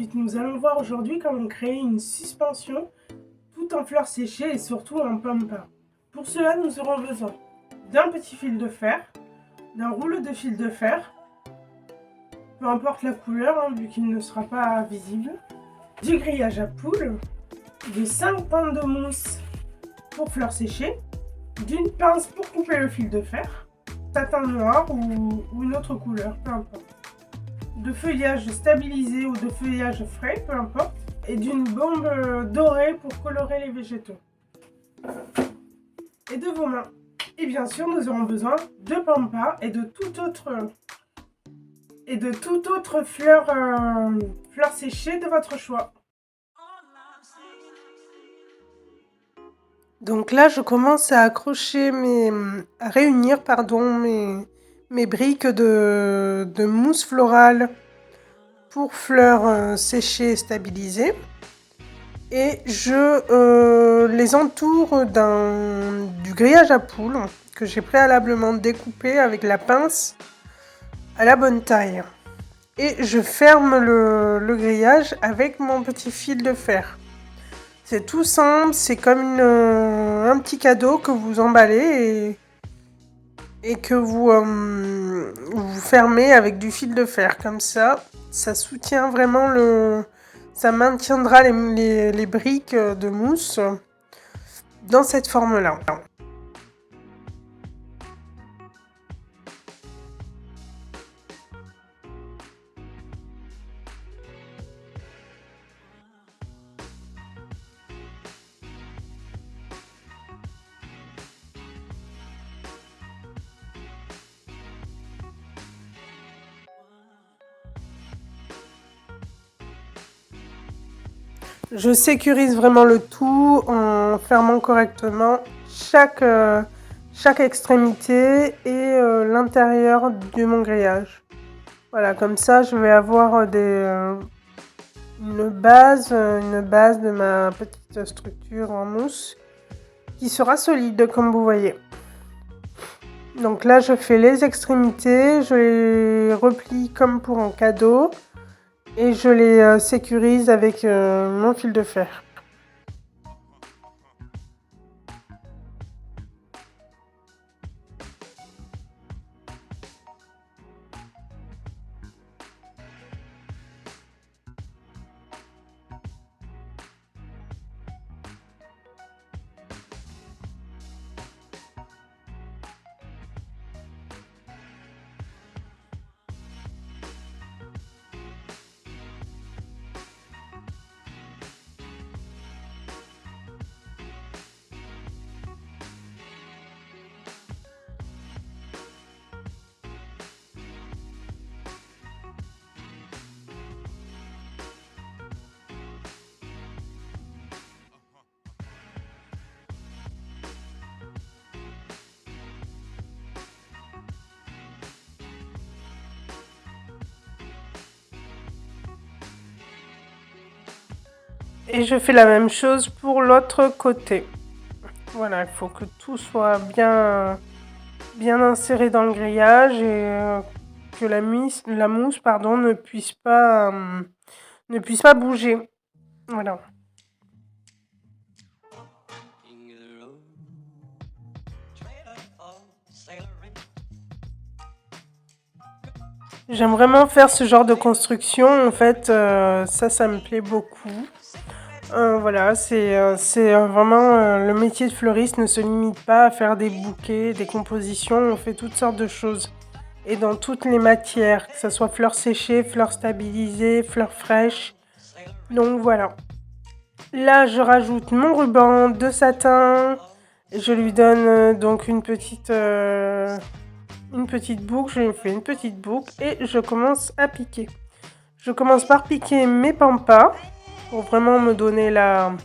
ensuite, nous allons voir aujourd'hui comment créer une suspension tout en fleurs séchées et surtout en pampa. Pour cela, nous aurons besoin d'un petit fil de fer, d'un rouleau de fil de fer, peu importe la couleur vu qu'il ne sera pas visible, du grillage à poule, de 5 pintes de mousse pour fleurs séchées, d'une pince pour couper le fil de fer, satin noir ou une autre couleur, peu importe, de feuillage stabilisé ou de feuillage frais, peu importe, et d'une bombe dorée pour colorer les végétaux. Et de vos mains. Et bien sûr, nous aurons besoin de pampa et de toute autre fleur séchée de votre choix. Donc là, je commence à réunir mes briques de mousse florale pour fleurs séchées et stabilisées. Et je les entoure du grillage à poule que j'ai préalablement découpé avec la pince à la bonne taille. Et je ferme le grillage avec mon petit fil de fer. C'est tout simple, c'est comme un petit cadeau que vous emballez et que vous fermez avec du fil de fer. Comme ça soutient vraiment ça maintiendra les briques de mousse dans cette forme-là. Je sécurise vraiment le tout en fermant correctement chaque extrémité et l'intérieur de mon grillage. Voilà, comme ça je vais avoir une base de ma petite structure en mousse qui sera solide comme vous voyez. Donc là je fais les extrémités, je les replie comme pour un cadeau. Et je les sécurise avec mon fil de fer. Et je fais la même chose pour l'autre côté. Voilà, il faut que tout soit bien inséré dans le grillage et que la mousse ne puisse pas bouger. Voilà. J'aime vraiment faire ce genre de construction. En fait, ça me plaît beaucoup. Voilà, c'est vraiment le métier de fleuriste ne se limite pas à faire des bouquets, des compositions, on fait toutes sortes de choses. Et dans toutes les matières, que ce soit fleurs séchées, fleurs stabilisées, fleurs fraîches. Donc voilà. Là, je rajoute mon ruban de satin. Je lui donne donc une petite boucle. Je lui fais une petite boucle et je commence à piquer. Je commence par piquer mes pampas. Pour vraiment me donner Enfin,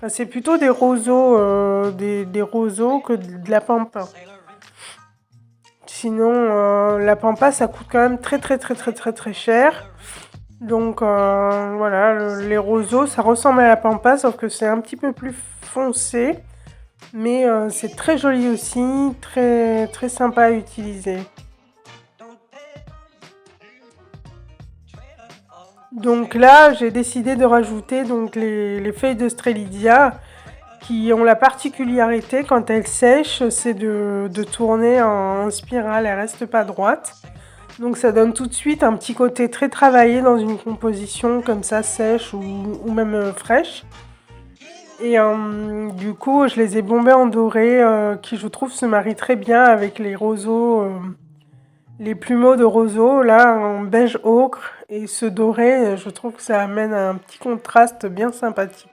c'est plutôt des roseaux, des roseaux que de la pampa. Sinon, la pampa, ça coûte quand même très cher. Donc voilà, les roseaux, ça ressemble à la pampa, sauf que c'est un petit peu plus foncé. Mais c'est très joli aussi, très sympa à utiliser. Donc là, j'ai décidé de rajouter donc les feuilles de Strelitzia qui ont la particularité, quand elles sèchent, c'est de tourner en spirale, elles restent pas droites. Donc ça donne tout de suite un petit côté très travaillé dans une composition comme ça, sèche ou même fraîche. Et du coup, je les ai bombés en doré, qui je trouve se marient très bien avec les roseaux, les plumeaux de roseaux, là, en beige ocre. Et ce doré, je trouve que ça amène un petit contraste bien sympathique.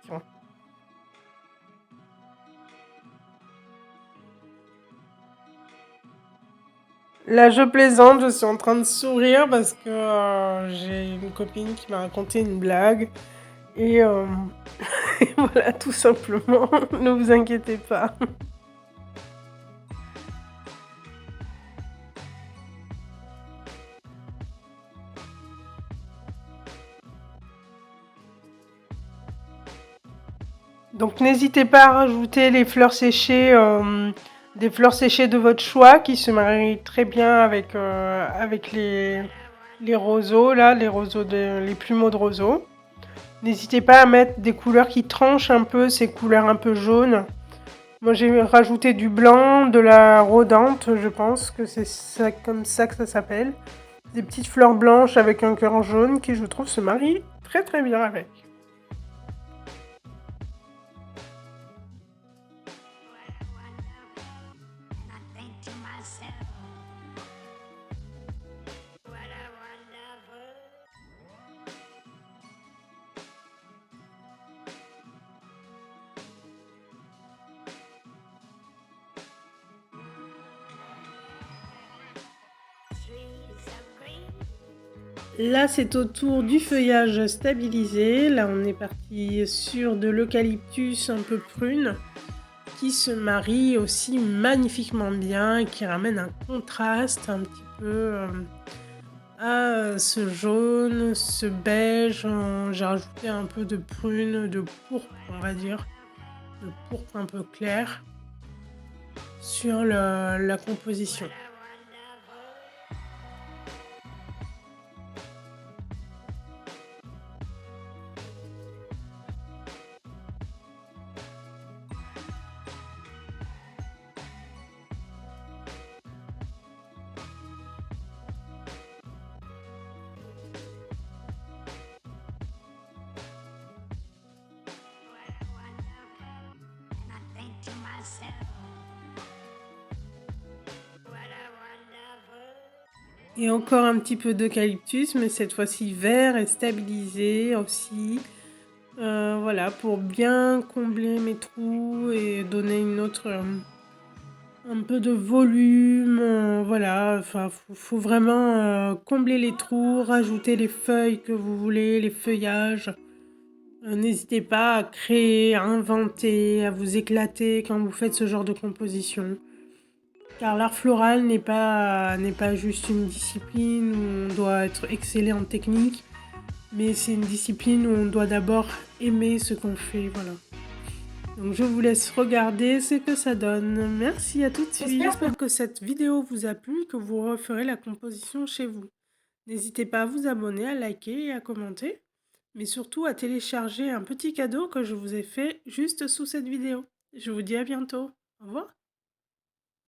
Là, je plaisante, je suis en train de sourire parce que j'ai une copine qui m'a raconté une blague. Et, et voilà, tout simplement, ne vous inquiétez pas. Donc n'hésitez pas à rajouter les fleurs séchées, des fleurs séchées de votre choix qui se marient très bien avec les roseaux, là, les plumeaux de roseaux. N'hésitez pas à mettre des couleurs qui tranchent un peu, ces couleurs un peu jaunes. Moi j'ai rajouté du blanc, de la rhodanthe, je pense que c'est ça, comme ça que ça s'appelle. Des petites fleurs blanches avec un cœur jaune qui je trouve se marient très très bien avec. Là, c'est au tour du feuillage stabilisé. Là, on est parti sur de l'eucalyptus un peu prune qui se marie aussi magnifiquement bien et qui ramène un contraste un petit peu à ce jaune, ce beige. J'ai rajouté un peu de prune, de pourpre, on va dire, de pourpre un peu clair sur la composition. Et encore un petit peu d'eucalyptus, mais cette fois-ci vert et stabilisé aussi. Voilà, pour bien combler mes trous et donner une autre, un peu de volume. Voilà, enfin, faut vraiment combler les trous, rajouter les feuilles que vous voulez, les feuillages. N'hésitez pas à créer, à inventer, à vous éclater quand vous faites ce genre de composition. Car l'art floral n'est pas juste une discipline où on doit être excellent en technique, mais c'est une discipline où on doit d'abord aimer ce qu'on fait, voilà. Donc je vous laisse regarder ce que ça donne. Merci, à tout de suite. J'espère que cette vidéo vous a plu et que vous referez la composition chez vous. N'hésitez pas à vous abonner, à liker et à commenter, mais surtout à télécharger un petit cadeau que je vous ai fait juste sous cette vidéo. Je vous dis à bientôt. Au revoir.